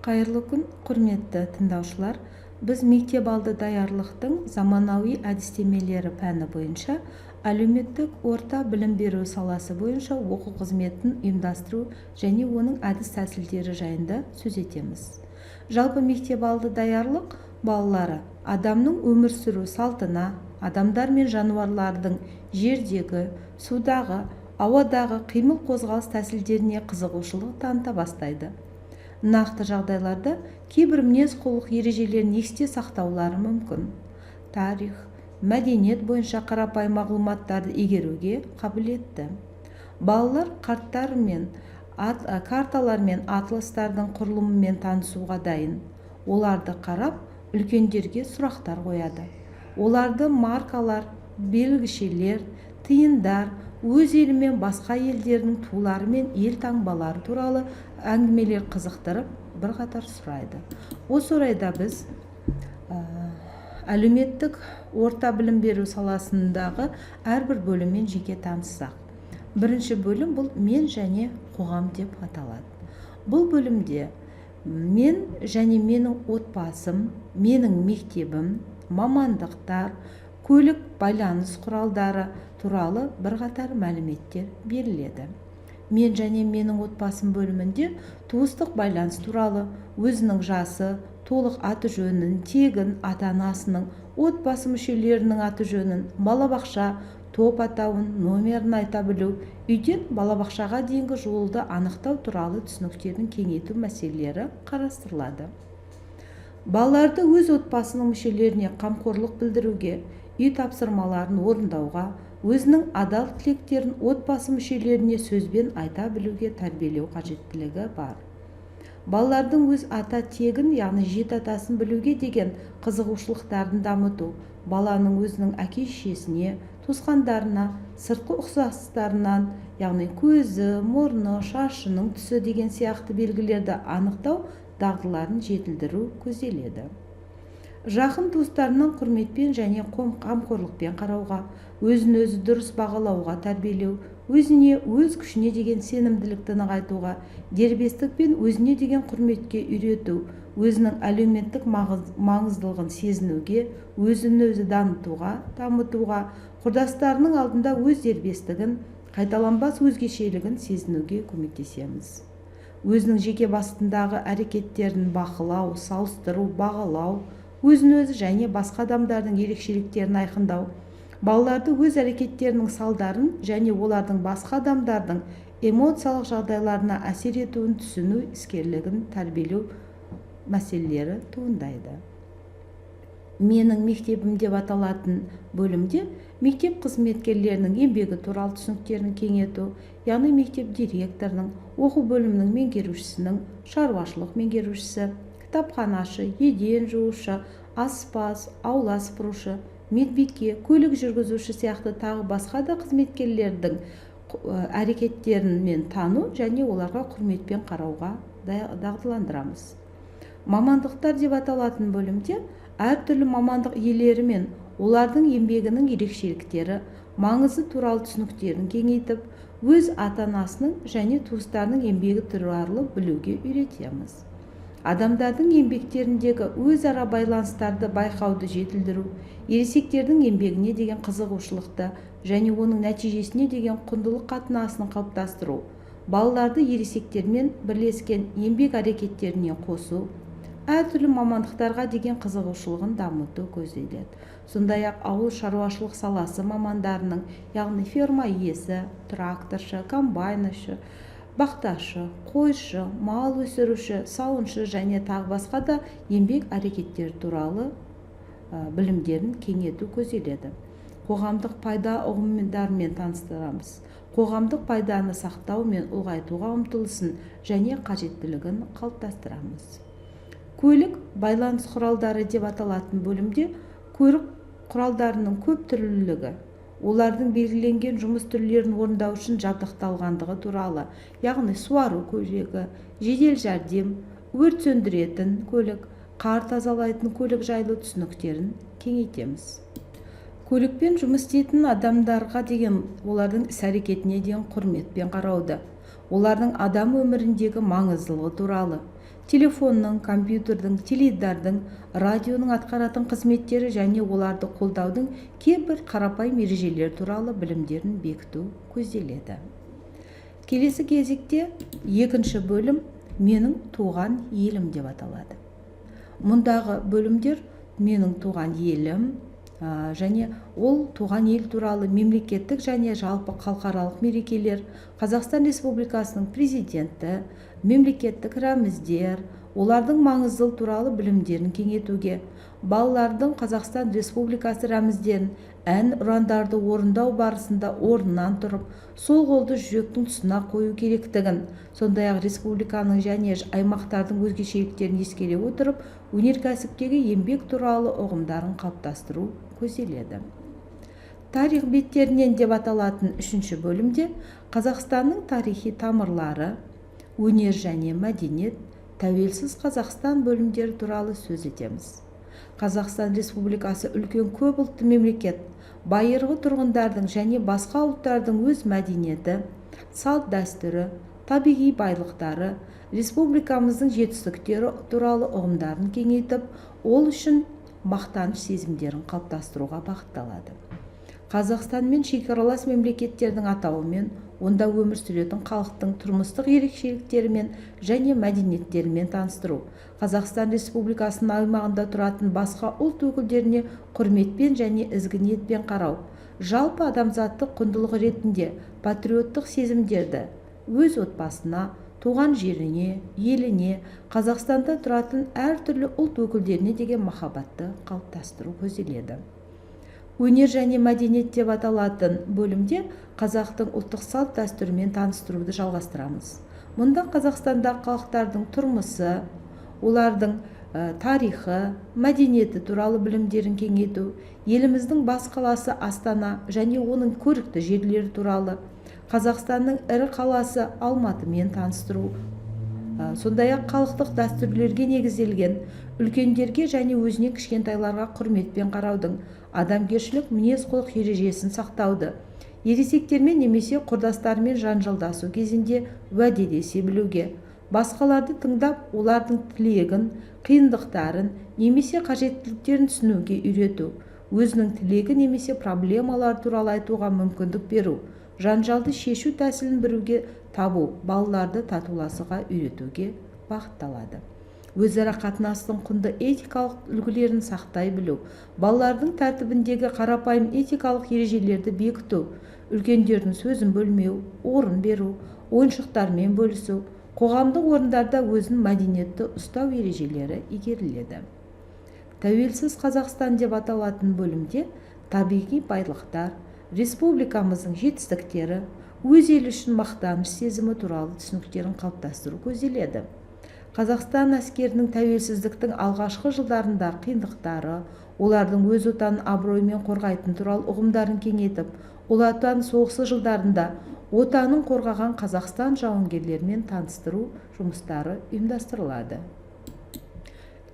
Қайырлы күн, құрметті тыңдаушылар. Біз мектеп алды даярлықтың заманауи әдістемелері пәні бойынша әлеуметтік орта білім беру саласы бойынша оқу қызметін ұйымдастыру және оның әдіс тәсілдері жайында сөз етеміз. Жалпы мектеп алды даярлық балалары адамның өмір сүру салтына, адамдар мен жануарлардың жердегі, судағы, ауадағы қимыл қозғалыс тәсілдеріне қызығушылық таныта бастайды. Нақты жағдайларда кейбір мінез-құлық ережелерін есте сақтаулары мүмкін. Тарих, мәдениет бойынша қарапайым мағлұматтарды игеруге қабілетті. Балалар карталар мен атластардың құрылымымен танысуға дайын. Оларды қарап, үлкендерге сұрақтар қояды. Оларды маркалар, белгішелер, тиындар, өз елі мен басқа елдердің тулары мен ел таңбалары туралы әңгімелер қызықтырып, бірқатар сұрайды. Осы орайда біз әлеуметтік орта білім беру саласындағы әрбір бөліммен жеке таныссақ. Бірінші бөлім бұл мен және қоғам деп аталады. Бұл бөлімде мен және менің отбасым, менің мектебім, мамандықтар, көлік байланыс құралдары туралы бірқатар мәліметтер беріледі. Мен және менің отбасым бөлімінде туыстық байланыс туралы, өзінің жасы, толық аты жөнін, тегін, ата-анасының, отбасы мүшелерінің аты жөнін, балабақша, топ атауын, номерін айта білу, үйден балабақшаға дейінгі жолды анықтау туралы түсініктерін кеңейту мәселелері қарастырылады. Балаларды өз отбасының мүшелеріне қамқорлық білдіруге, үй тапсырмаларын орындауға, өзінің адал тілектерін отбасы мүшелеріне сөзбен айта білуге тәрбиелеу қажеттілігі бар. Балалардың өз ата тегін, яғни жеті атасын білуге деген қызығушылықтарын дамыту, баланың өзінің әке-шешесіне, туысқандарына, сыртқы ұқсастарынан, яғни көзі, мұрны, шашының түсі деген сияқты белгілерді анықтау дағдыларын жетілдіру көзделеді. Жақын туыстарынан құрметпен және қамқорлықпен қарауға, өзін-өзі дұрыс бағалауға тәрбиелеу, өзіне, өз күшіне деген сенімділікті нығайтуға, дербестік пен өзіне деген құрметке үйрету, өзінің әлеуметтік маңыздылығын сезінуге, өзін-өзі дамытуға, құрдастарының алдында өз дербестігін, қайталанбас өзгешелігін сезінуге көмектесеміз. Өзінің жеке басындағы әрекеттерін бақылау, салыстыру, бағалау, өзін-өзі және басқа адамдардың ерекшеліктерін айқындау, балаларды өз әрекеттерінің салдарын және олардың басқа адамдардың эмоциялық жағдайларына әсер етуін түсіну іскерлігін тәрбиелеу мәселелері туындайды. Менің мектебім деп аталатын бөлімде мектеп қызметкерлерінің еңбегі туралы түсініктерін кеңейту, яғни мектеп директорының, оқу бөлімінің меңгерушісінің, шаруашылық меңгерушісі, кітапханашы, еден жуушы, аспаз, аула сыпырушы, медбике, көлік жүргізуші сияқты тағы басқа да қызметкерлердің әрекеттерін тану және оларға құрметпен қарауға дағдыландырамыз. Мамандықтар деп аталатын бөлімде әртүрлі мамандық иелері мен олардың еңбегінің ерекшеліктері, маңызы туралы түсініктерін кеңейтіп, өз ата-анасының және туыстарының еңбегі туралы білуге үйретеміз. Адамдардың еңбектеріндегі өзара байланыстарды байқауды жетілдіру, ересектердің еңбегіне деген қызығушылықты және оның нәтижесіне деген құндылық қатынасын қалыптастыру, балаларды ересектермен бірлескен еңбек әрекеттеріне қосу, әртүрлі мамандықтарға деген қызығушылығын дамыту көзделеді. Сондай-ақ ауыл шаруашылық саласы мамандарының, яғни ферма иесі, тракторшы, комбайншы, бақташы, қойшы, мал өсіруші, сауыншы және тағы басқа да еңбек әрекеттері туралы білімдерін кеңейту көзделеді. Қоғамдық пайда ұғымдарымен таныстырамыз. Қоғамдық пайданы сақтау мен ұлғайтуға ұмтылысын және қажеттілігін қалыптастырамыз. Көлік байланыс құралдары деп аталатын бөлімде көлік құралдарының көп түрлілігі, олардың белгіленген жұмыс түрлерін орындау үшін жабдықталғандығы туралы, яғни суару көлігі, жедел жәрдем, өрт сөндіретін көлік, қар тазалайтын көлік жайлы түсініктерін кеңейтеміз. Көлікпен жұмыс істейтін адамдарға деген олардың іс-әрекетіне деген құрметпен қарауды, олардың адам өміріндегі маңыздылығы туралы, телефонның, компьютердің, теледидардың, радионың атқаратын қызметтері және оларды қолдаудың кейбір қарапайым ережелері туралы білімдерін бекіту көзделеді. Келесі кезекте екінші бөлім менің туған елім деп аталады. Мұндағы бөлімдер менің туған елім және ол туған ел туралы мемлекеттік және жалпы халықаралық мерекелер, Қазақстан Республикасының президенті, мемлекеттік рәміздер, олардың маңыздылығы туралы білімдерін кеңейтуге, балалардың Қазақстан Республикасы рәміздерін, ән ұрандарды орындау барысында орнынан тұрып, сол қолды жүректің тұсына қою керектігін, сондай-ақ республиканың және аймақтардың өзгешеліктерін ескере отырып, өнеркәсіптегі еңбек туралы ұғымдарын қалыптастыру көзделеді. Тарих беттерінен деп аталатын үшінші бөлімде Қазақстанның тарихи тамырлары, өнер және мәдениет, тәуелсіз Қазақстан бөлімдері туралы сөз етеміз. Қазақстан Республикасы үлкен көп ұлтты мемлекет, байырғы тұрғындардың және басқа ұлттардың өз мәдениеті, салт дәстүрі, табиғи байлықтары, республикамыздың жетістіктері туралы ұғымдарын кеңейтіп, ол үшін мақтаныш сезімдерін қалыптастыруға бағытталады. Қазақстанмен шекаралас мемлекеттердің атауымен, онда өмір сүретін халықтың тұрмыстық ерекшеліктерімен және мәдениеттерімен таныстыру, Қазақстан Республикасының аймағында тұратын басқа ұлт өкілдеріне құрметпен және ізгі ниетпен қарау, жалпы адамзаттық құндылық ретінде патриоттық сезімдерді өз отбасына, туған жеріне, еліне, Қазақстанда тұратын әртүрлі ұлт өкілдеріне деген махаббатты қалыптастыру көзделеді. Өнер және мәдениет деп аталатын бөлімде қазақтың ұлттық салт дәстүрімен таныстыруды жалғастырамыз. Мұнда Қазақстанда халықтардың тұрмысы, олардың тарихы, мәдениеті туралы білімдерін кеңейту, еліміздің бас қаласы Астана және оның көрікті жерлері туралы, Қазақстанның ірі қаласы Алматымен таныстыру, сондай-ақ халықтық дәстүрлерге негізделген үлкендерге және өзіне кішкентайларға құрметпен қараудың, адамгершілік мінез-құлық ережесін сақтауды, ересектермен немесе құрдастармен жанжалдасу кезінде уәделесе білуге, басқаларды тыңдап, олардың тілегін, қиындықтарын немесе қажеттіліктерін түсінуге үйрету, өзінің тілегі немесе проблемалар туралы айтуға мүмкіндік беру, жанжалды шешу тәсілін білуге табу, балаларды татуласуға үйретуге бағытталады. Өзара қатынастың құнды этикалық үлгілерін сақтай білу, балалардың тәртібіндегі қарапайым этикалық ережелерді бекіту, үлкендердің сөзін бөлмеу, орын беру, ойыншықтармен бөлісу, қоғамдық орындарда өзін мәдениетті ұстау ережелері игеріледі. Тәуелсіз Қазақстан деп аталатын бөлімде табиғи байлықтар, республикамыздың жетістіктері, өз елі үшін мақтаныш сезімі туралы түсініктерін қалыптастыру көзделеді. Қазақстан әскерінің тәуелсіздіктің алғашқы жылдарында қиындықтары, олардың өз отанын абыроймен қорғайтын туралы ұғымдарын кеңейтіп, ұлы отан соғысы жылдарында отанын қорғаған Қазақстан жауынгерлерімен таныстыру жұмыстары ұйымдастырылады.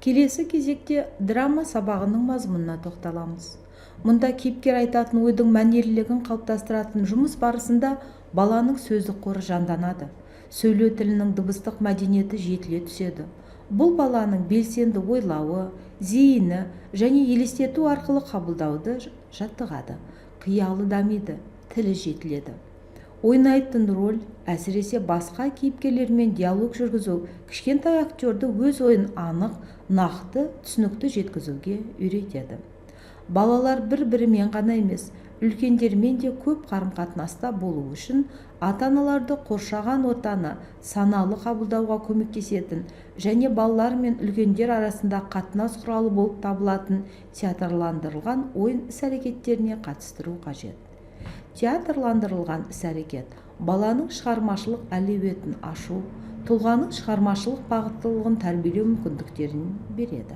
Келесі кезекте драма сабағының мазмұнына тоқталамыз. Мұнда кейіпкер айтатын ойдың мәнерлілігін қалыптастыратын жұмыс барысында баланың сөздік қоры жанданады. Сөйлеу тілінің дыбыстық мәдениеті жетіле түседі. Бұл баланың белсенді ойлауы, зейіні және елестету арқылы қабылдауды жаттығады. Қиялы дамиды, тілі жетіледі. Ойнайтын роль, әсіресе басқа кейіпкерлермен диалог жүргізу, кішкентай актерді өз ойын анық, нақты, түсінікті жеткізуге үйретеді. Балалар бір-бірімен ғана емес, үлкендермен де көп қарым-қатынаста болу үшін ата-аналарды қоршаған ортаны саналы қабылдауға көмектесетін және балалар мен үлкендер арасында қатынас құралы болып табылатын театрландырылған ойын іс-әрекеттеріне қатыстыру қажет. Театрландырылған іс-әрекет баланың шығармашылық әлеуетін ашу, тұлғаның шығармашылық бағыттылығын тәрбиелеу мүмкіндіктерін береді.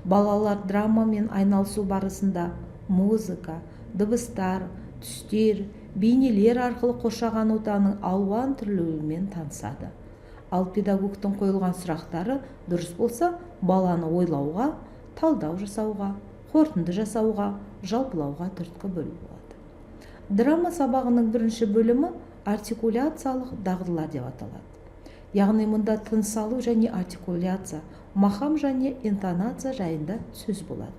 Балалар драмамен айналысу барысында музыка, дыбыстар, түстер, бейнелер арқылы қоршаған ортаның алуан түрлілігімен танысады. Ал педагогтың қойылған сұрақтары дұрыс болса, баланы ойлауға, талдау жасауға, қорытынды жасауға, жалпылауға түрткі болады. Драма сабағының бірінші бөлімі артикуляциялық дағдылар деп аталады. Яғни мұнда тыныс алу және артикуляция, мақам және интонация жайында сөз болады.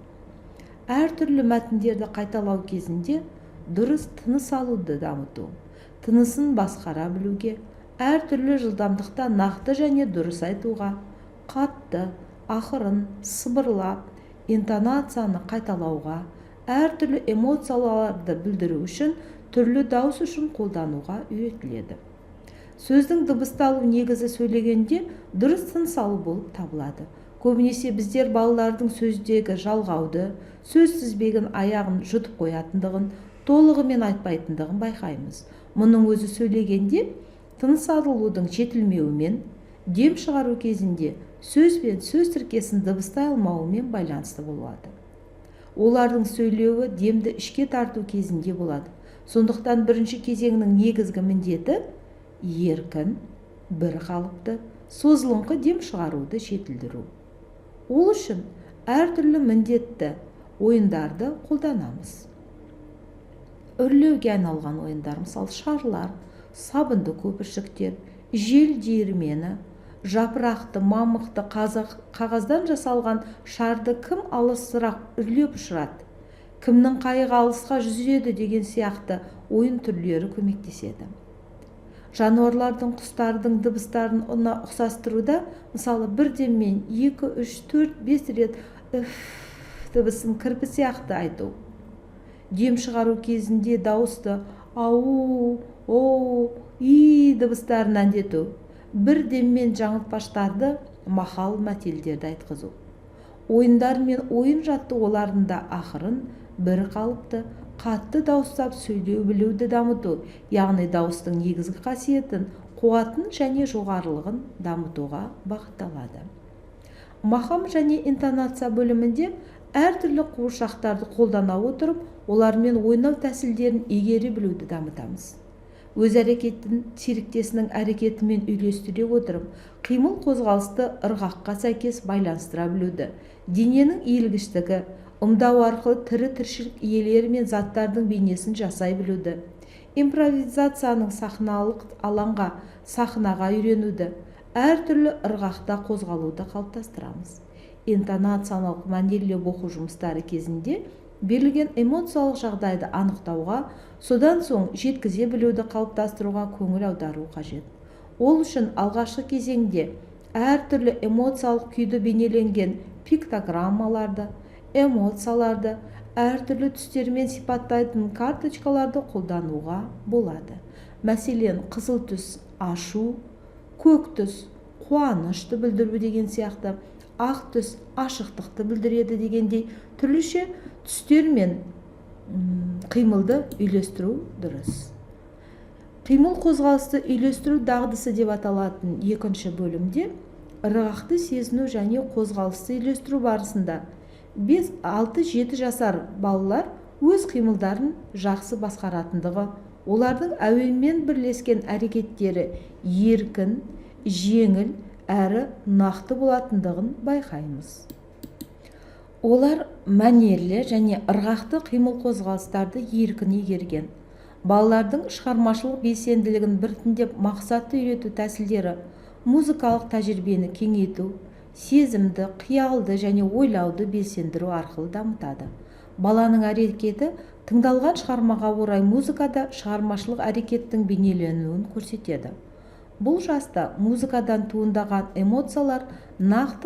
Әртүрлі мәтіндерді қайталау кезінде дұрыс тыныс алуды дамыту, тынысын басқара білуге, әртүрлі жылдамдықта нақты және дұрыс айтуға, қатты, ақырын, сыбырлап, интонацияны қайталауға, әртүрлі эмоцияларды білдіру үшін түрлі дауыс үшін қолдануға үйретіледі. Сөздің дыбысталу негізі сөйлегенде дұрыс тыныс алу болып табылады. Көбінесе біздер балалардың сөздегі жалғауды, сөз тізбегін аяғын жұтып қоятындығын, толығымен айтпайтындығын байқаймыз. Мұның өзі сөйлегенде тыныс алудың жетілмеуімен, дем шығару кезінде сөз бен сөз тіркесін дыбыстай алмауымен байланысты болады. Олардың сөйлеуі демді ішке тарту кезінде болады. Сондықтан бірінші кезеңнің негізгі міндеті еркін, бір қалыпты, созылыңқы дем шығаруды жетілдіру. Ол үшін әртүрлі міндетті ойындарды қолданамыз. Үрлеуге айналған ойындар, мысалы шарлар, сабынды көпіршіктер, жел диірмені, жапырақты, мамықты, қағаздан жасалған шарды кім алысырақ үрлеп ұшырады, кімнің қайығы алысқа жүзеді деген сияқты ойын түрлері көмектеседі. Жануарлардың, құстардың дыбыстарын ұқсастыруда, мысалы бір деммен 2, 3, 4, 5 рет дыбысын кірпі сияқты айту. Дем шығару кезінде дауысты ау, оу, и дыбыстарын әндету. Бір деммен жаңылтпаштарды, мақал мәтелдерді айтқызу. Ойындар мен ойын жаттығуларында ақырын, бір қалыпты, қатты дауыстап сөйлеу білуді дамыту, яғни дауыстың негізгі қасиетін, қуатын және жоғарылығын дамытуға бағытталады. Мақам және интонация бөлімінде әртүрлі қуыршақтарды қолдана отырып, олармен ойнау тәсілдерін игере білуді дамытамыз. Өз әрекетін серіктесінің әрекетімен үйлестіре отырып, қимыл қозғалысты ырғаққа сәйкес байланыстыра білуді, дененің иілгіштігі, ымдау арқылы тірі тіршілік иелері мен заттардың бейнесін жасай білуді, импровизацияның сахналық алаңға, сахнаға үйренуді, әртүрлі ырғақта қозғалуды қалыптастырамыз. Интонациялық мәнерлеп оқу жұмыстары кезінде берілген эмоциялық жағдайды анықтауға, содан соң жеткізе білуді қалыптастыруға көңіл аудару қажет. Ол үшін алғашқы кезеңде әртүрлі эмоциялық күйді бейнеленген пиктограммаларды, эмоцияларды, әртүрлі түстермен сипаттайтын карточкаларды қолдануға болады. Мәселен, қызыл түс ашу, көк түс қуанышты білдіру деген сияқты, ақ түс ашықтықты білдіреді дегендей түрліше түстер мен қимылды үйлестіру дұрыс. Қимыл қозғалысты үйлестіру дағдысы деп аталатын екінші бөлімде ырғақты сезіну және қозғалысты үйлестіру барысында 5-6-7 жасар балалар өз қимылдарын жақсы басқаратындығы, олардың әуенмен бірлескен әрекеттері еркін, жеңіл әрі нақты болатындығын байқаймыз. Олар мәнерлі және ырғақты қимыл қозғалыстарды еркін игерген. Балалардың шығармашылық белсенділігін біртіндеп мақсатты үйрету тәсілдері музыкалық тәжірибені кеңейту, сезімді, қиялды және ойлауды белсендіру арқылы дамытады. Баланың әрекеті тыңдалған шығармаға орай музыкада шығармашылық әрекеттің бейнеленуін көрсетеді. Бұл жаста музыкадан туындаған эмоциялар нақты